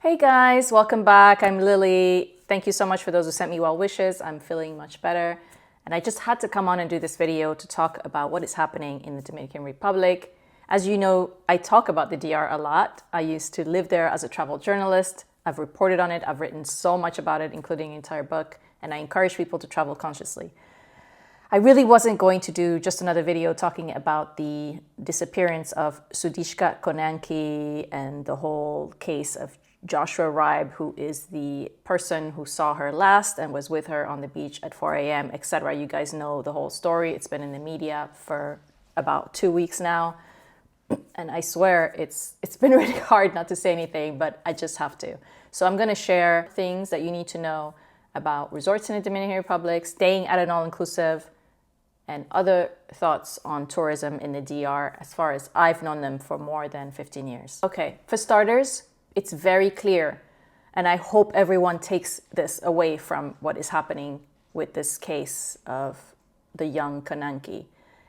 Hey guys, welcome back. I'm Lily. Thank you so much for those who sent me well wishes. I'm feeling much better. And I just had to come on and do this video to talk about what is happening in the Dominican Republic. As you know, I talk about the DR a lot. I used to live there as a travel journalist. I've reported on it. I've written so much about it, including an entire book. And I encourage people to travel consciously. I really wasn't going to do just another video talking about the disappearance of Sudishka Konanki and the whole case of Joshua Riibe, who is the person who saw her last and was with her on the beach at 4 a.m., etc. You guys know the whole story. It's been in the media for about 2 weeks now. And I swear it's been really hard not to say anything, but I just have to. So I'm going to share things that you need to know about resorts in the Dominican Republic, staying at an all-inclusive, and other thoughts on tourism in the DR as far as I've known them for more than 15 years. Okay, for starters, it's very clear, and I hope everyone takes this away from what is happening with this case of the young Konanki,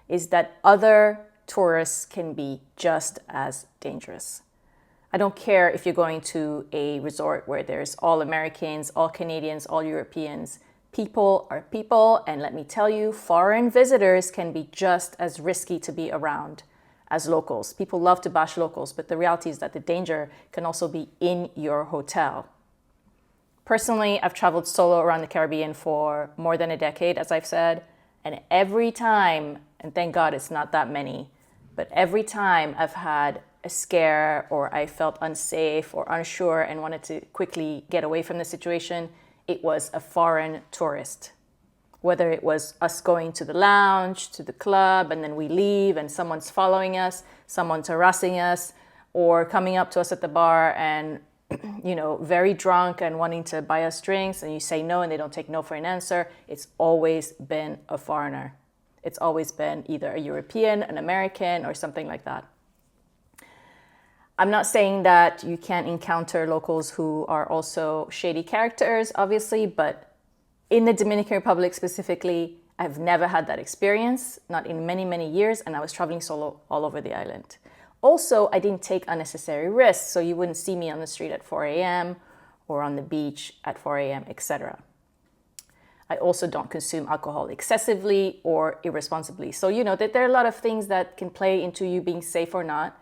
is that other tourists can be just as dangerous. I don't care if you're going to a resort where there's all Americans, all Canadians, all Europeans. People are people, and let me tell you, foreign visitors can be just as risky to be around as locals. People love to bash locals, but the reality is that the danger can also be in your hotel. Personally, I've traveled solo around the Caribbean for more than a decade, as I've said, and every time, and thank God it's not that many, but every time I've had a scare or I felt unsafe or unsure and wanted to quickly get away from the situation, it was a foreign tourist. Whether it was us going to the lounge, to the club, and then we leave and someone's following us, someone's harassing us, or coming up to us at the bar and, very drunk and wanting to buy us drinks, and you say no and they don't take no for an answer, it's always been a foreigner. It's always been either a European, an American, or something like that. I'm not saying that you can't encounter locals who are also shady characters, obviously, but in the Dominican Republic specifically, I've never had that experience, not in many, many years, and I was traveling solo all over the island. Also, I didn't take unnecessary risks, so you wouldn't see me on the street at 4 a.m. or on the beach at 4 a.m., etc. I also don't consume alcohol excessively or irresponsibly. So, that there are a lot of things that can play into you being safe or not.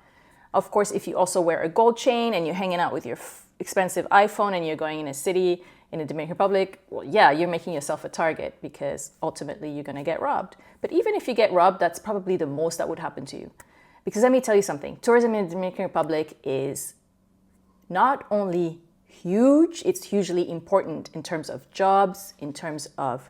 Of course, if you also wear a gold chain and you're hanging out with your expensive iPhone and you're going in a city in the Dominican Republic, well, yeah, you're making yourself a target because ultimately you're going to get robbed. But even if you get robbed, that's probably the most that would happen to you. Because let me tell you something, tourism in the Dominican Republic is not only huge, it's hugely important in terms of jobs, in terms of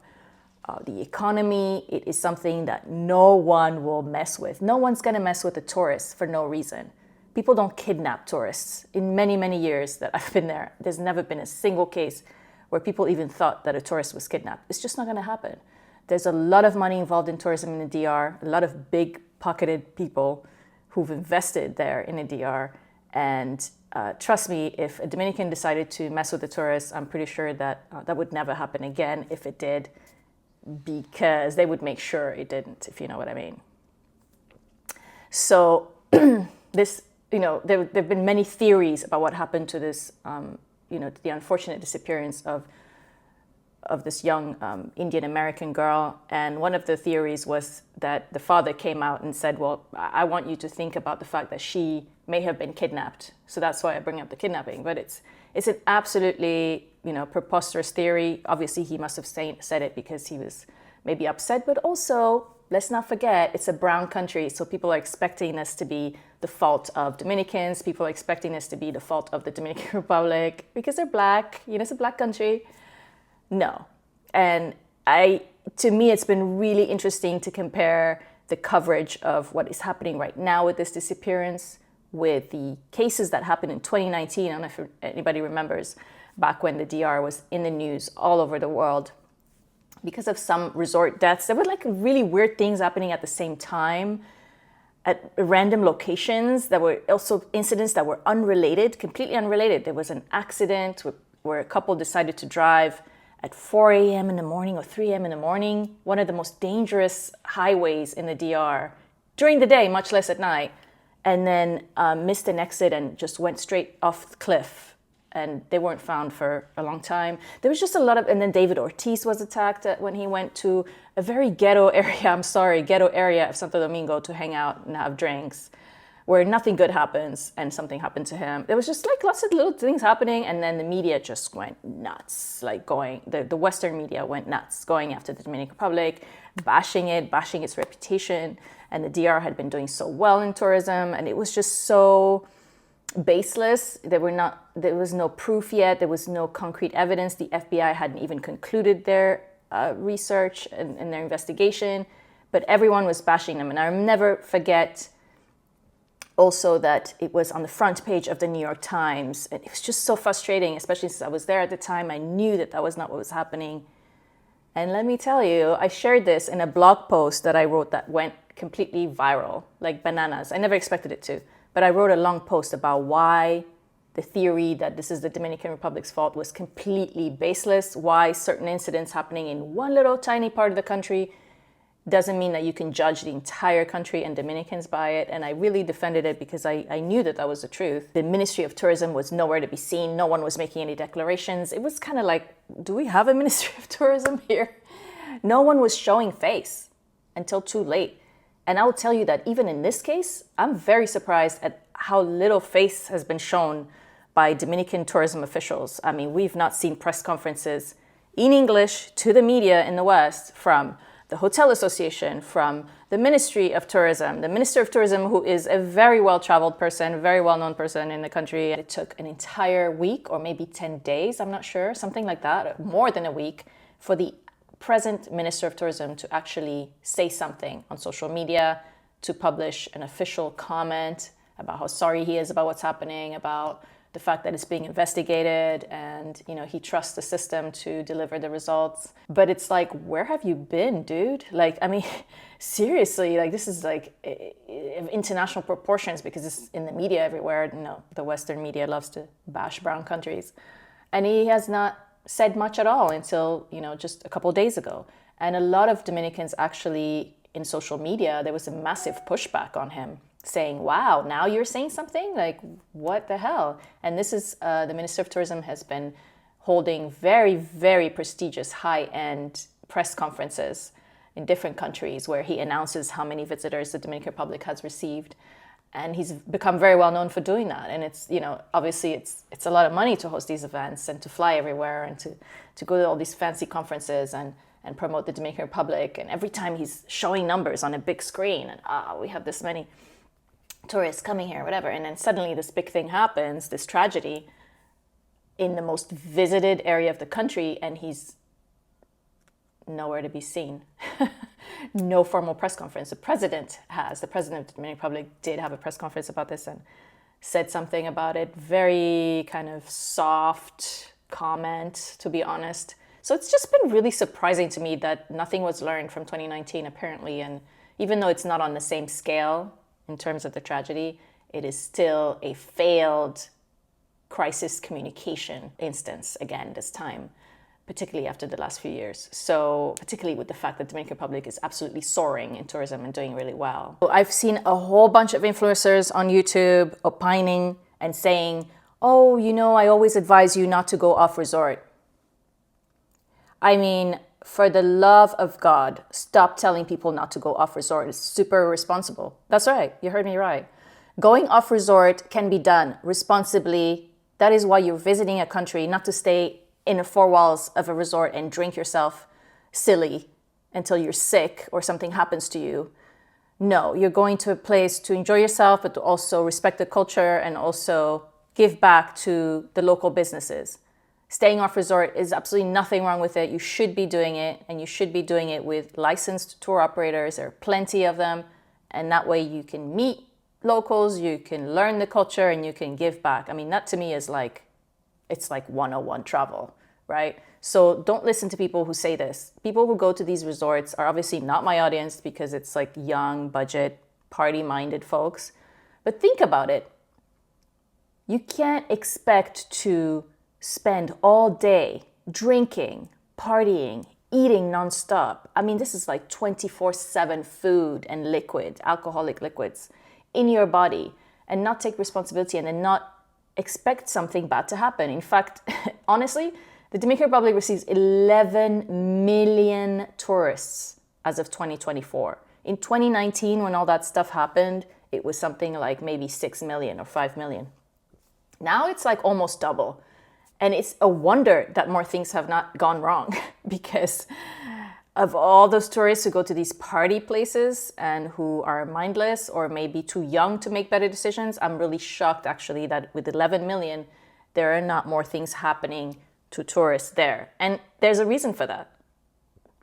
the economy. It is something that no one will mess with. No one's going to mess with a tourist for no reason. People don't kidnap tourists. In many, many years that I've been there, there's never been a single case where people even thought that a tourist was kidnapped. It's just not going to happen. There's a lot of money involved in tourism in the DR, a lot of big-pocketed people who've invested there in the DR. And trust me, if a Dominican decided to mess with a tourist, I'm pretty sure that that would never happen again if it did, because they would make sure it didn't, if you know what I mean. So there have been many theories about what happened to this, the unfortunate disappearance of this young Indian American girl. And one of the theories was that the father came out and said, well, I want you to think about the fact that she may have been kidnapped. So that's why I bring up the kidnapping. But it's an absolutely, preposterous theory. Obviously, he must have said it because he was maybe upset, but also, let's not forget, it's a brown country, so people are expecting this to be the fault of Dominicans. People are expecting this to be the fault of the Dominican Republic because they're black. It's a black country. No. And to me, it's been really interesting to compare the coverage of what is happening right now with this disappearance with the cases that happened in 2019. I don't know if anybody remembers back when the DR was in the news all over the world because of some resort deaths. There were really weird things happening at the same time at random locations. There were also incidents that were unrelated, completely unrelated. There was an accident where a couple decided to drive at 4 a.m. in the morning or 3 a.m. in the morning, one of the most dangerous highways in the DR during the day, much less at night, and then missed an exit and just went straight off the cliff and they weren't found for a long time. There was just a lot of, and then David Ortiz was attacked when he went to a very ghetto area, ghetto area of Santo Domingo to hang out and have drinks, where nothing good happens, and something happened to him. There was just like lots of little things happening, and then the media just went nuts, like the Western media went nuts, going after the Dominican Republic, bashing its reputation, and the DR had been doing so well in tourism, and it was just so baseless. There was no proof yet. There was no concrete evidence. The FBI hadn't even concluded their research and their investigation, but everyone was bashing them. And I'll never forget also that it was on the front page of the New York Times. And it was just so frustrating, especially since I was there at the time. I knew that was not what was happening. And let me tell you, I shared this in a blog post that I wrote that went completely viral, like bananas. I never expected it to. But I wrote a long post about why the theory that this is the Dominican Republic's fault was completely baseless, why certain incidents happening in one little tiny part of the country doesn't mean that you can judge the entire country and Dominicans by it. And I really defended it because I knew that was the truth. The Ministry of Tourism was nowhere to be seen. No one was making any declarations. It was kind of like, do we have a Ministry of Tourism here? No one was showing face until too late. And I will tell you that even in this case, I'm very surprised at how little face has been shown by Dominican tourism officials. I mean, we've not seen press conferences in English to the media in the West from the Hotel Association, from the Ministry of Tourism, the Minister of Tourism, who is a very well-traveled person, very well-known person in the country. It took an entire week or maybe 10 days, I'm not sure, something like that, more than a week, for the present Minister of Tourism to actually say something on social media, to publish an official comment about how sorry he is about what's happening, about the fact that it's being investigated, and he trusts the system to deliver the results. But it's like, where have you been, dude? Like, I mean, seriously, like this is like international proportions, because it's in the media everywhere. The Western media loves to bash brown countries, and he has not said much at all until, just a couple of days ago. And a lot of Dominicans actually, in social media, there was a massive pushback on him, saying, wow, now you're saying something? Like, what the hell? And this is, the Minister of Tourism has been holding very, very prestigious high-end press conferences in different countries where he announces how many visitors the Dominican Republic has received. And he's become very well known for doing that. And it's, obviously it's a lot of money to host these events and to fly everywhere and to go to all these fancy conferences and promote the Dominican Republic. And every time he's showing numbers on a big screen and, we have this many tourists coming here, whatever. And then suddenly this big thing happens, this tragedy in the most visited area of the country, and he's nowhere to be seen. No formal press conference. The president of the Dominican Republic did have a press conference about this and said something about it. Very kind of soft comment, to be honest. So it's just been really surprising to me that nothing was learned from 2019, apparently. And even though it's not on the same scale in terms of the tragedy, it is still a failed crisis communication instance again this time, particularly after the last few years. So particularly with the fact that the Dominican Republic is absolutely soaring in tourism and doing really well. I've seen a whole bunch of influencers on YouTube opining and saying, oh, I always advise you not to go off resort. I mean, for the love of God, stop telling people not to go off resort. It's super irresponsible. That's right. You heard me right. Going off resort can be done responsibly. That is why you're visiting a country, not to stay in the four walls of a resort and drink yourself silly until you're sick or something happens to you. No, you're going to a place to enjoy yourself, but to also respect the culture and also give back to the local businesses. Staying off resort is absolutely nothing wrong with it. You should be doing it, and you should be doing it with licensed tour operators. There are plenty of them, and that way you can meet locals, you can learn the culture, and you can give back. I mean, that to me is like, it's like 101 travel, right? So don't listen to people who say this. People who go to these resorts are obviously not my audience, because it's like young, budget, party-minded folks. But think about it. You can't expect to spend all day drinking, partying, eating nonstop. I mean, this is like 24/7 food and liquid, alcoholic liquids in your body, and not take responsibility and then not expect something bad to happen. In fact, honestly, the Dominican Republic receives 11 million tourists as of 2024. In 2019, when all that stuff happened, it was something like maybe 6 million or 5 million. Now it's like almost double. And it's a wonder that more things have not gone wrong because of all those tourists who go to these party places and who are mindless or maybe too young to make better decisions. I'm really shocked actually that with 11 million, there are not more things happening to tourists there. And there's a reason for that.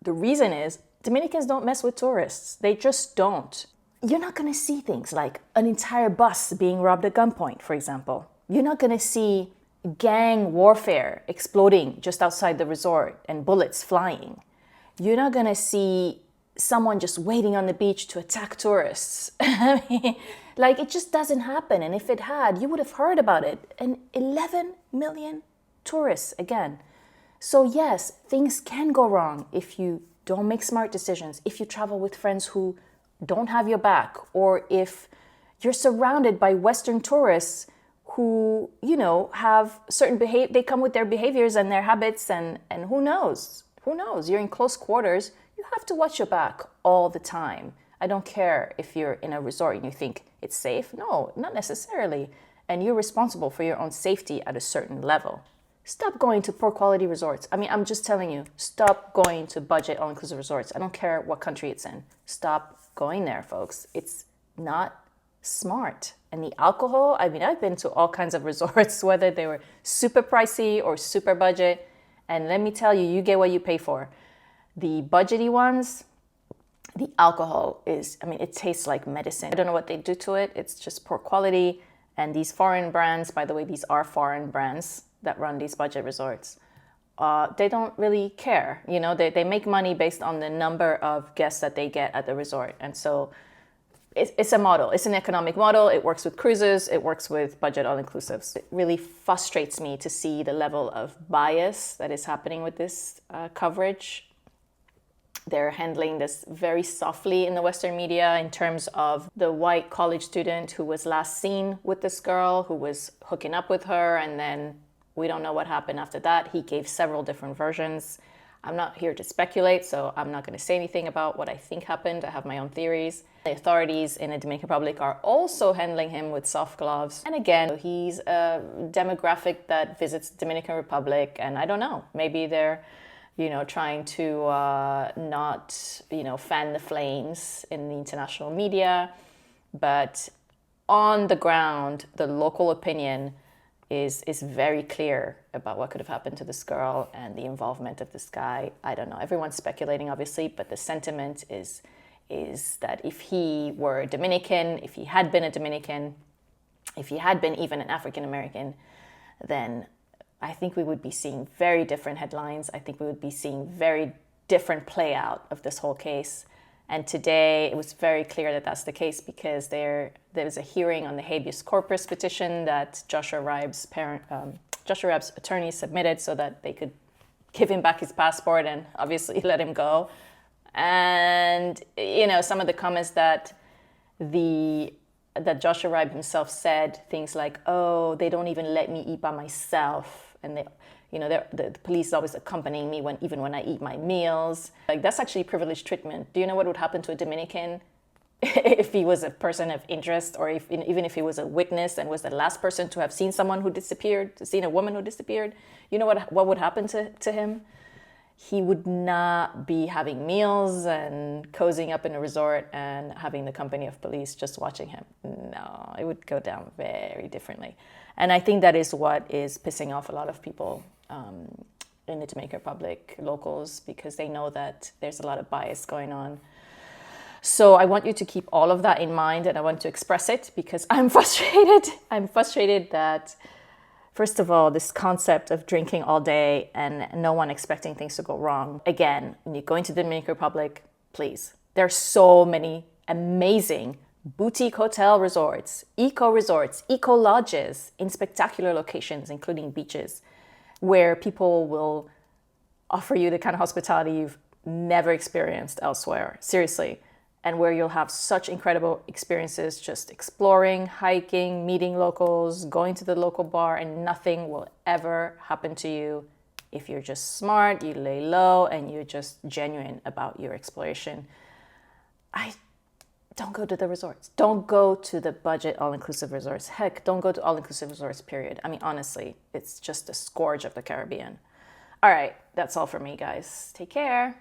The reason is Dominicans don't mess with tourists. They just don't. You're not going to see things like an entire bus being robbed at gunpoint, for example. You're not going to see gang warfare exploding just outside the resort and bullets flying. You're not going to see someone just waiting on the beach to attack tourists. I mean, like, it just doesn't happen. And if it had, you would have heard about it. And 11 million tourists, again. So yes, things can go wrong if you don't make smart decisions, if you travel with friends who don't have your back, or if you're surrounded by Western tourists who, you know, have certain they come with their behaviors and their habits, and who knows? Who knows? You're in close quarters. You have to watch your back all the time. I don't care if you're in a resort and you think it's safe. No, not necessarily. And you're responsible for your own safety at a certain level. Stop going to poor quality resorts. I mean, I'm just telling you, stop going to budget all-inclusive resorts. I don't care what country it's in. Stop going there, folks. It's not smart. And the alcohol, I mean, I've been to all kinds of resorts, whether they were super pricey or super budget. And let me tell you, you get what you pay for. The budgety ones, the alcohol is, I mean, it tastes like medicine. I don't know what they do to it. It's just poor quality. And these foreign brands, by the way, these are foreign brands that run these budget resorts. They don't really care. You know, they make money based on the number of guests that they get at the resort. And so it's a model. It's an economic model. It works with cruises. It works with budget all-inclusives. It really frustrates me to see the level of bias that is happening with this coverage. They're handling this very softly in the Western media in terms of the white college student who was last seen with this girl, who was hooking up with her, and then we don't know what happened after that. He gave several different versions. I'm not here to speculate, so I'm not going to say anything about what I think happened. I have my own theories. The authorities in the Dominican Republic are also handling him with soft gloves. And again, he's a demographic that visits the Dominican Republic, and I don't know, maybe they're, you know, trying to not, you know, fan the flames in the international media. But on the ground, the local opinion is very clear about what could have happened to this girl and the involvement of this guy. I don't know. Everyone's speculating, obviously, but the sentiment is that if he were Dominican, if he had been a Dominican, if he had been even an African American, then I think we would be seeing very different headlines. I think we would be seeing very different play out of this whole case. And today it was very clear that that's the case because there was a hearing on the habeas corpus petition that Joshua Riibe's attorney submitted so that they could give him back his passport and obviously let him go. And, you know, some of the comments that Joshua Riibe himself said, things like, oh, they don't even let me eat by myself. And they, you know, the police is always accompanying me even when I eat my meals. Like, that's actually privileged treatment. Do you know what would happen to a Dominican if he was a person of interest, or even if he was a witness and was the last person to have seen someone who disappeared, seen a woman who disappeared? You know what would happen to him? He would not be having meals and cozying up in a resort and having the company of police just watching him. No, it would go down very differently. And I think that is what is pissing off a lot of people in the Dominican Republic, locals, because they know that there's a lot of bias going on. So I want you to keep all of that in mind, and I want to express it because I'm frustrated. I'm frustrated that, first of all, this concept of drinking all day and no one expecting things to go wrong. Again, when you're going to the Dominican Republic, please. There are so many amazing boutique hotel resorts, eco lodges in spectacular locations, including beaches, where people will offer you the kind of hospitality you've never experienced elsewhere. Seriously. and where you'll have such incredible experiences just exploring, hiking, meeting locals, going to the local bar, and nothing will ever happen to you if you're just smart, you lay low, and you're just genuine about your exploration. Don't go to the resorts. Don't go to the budget all-inclusive resorts. Heck, don't go to all-inclusive resorts, period. I mean, honestly, it's just a scourge of the Caribbean. All right, that's all for me, guys. Take care.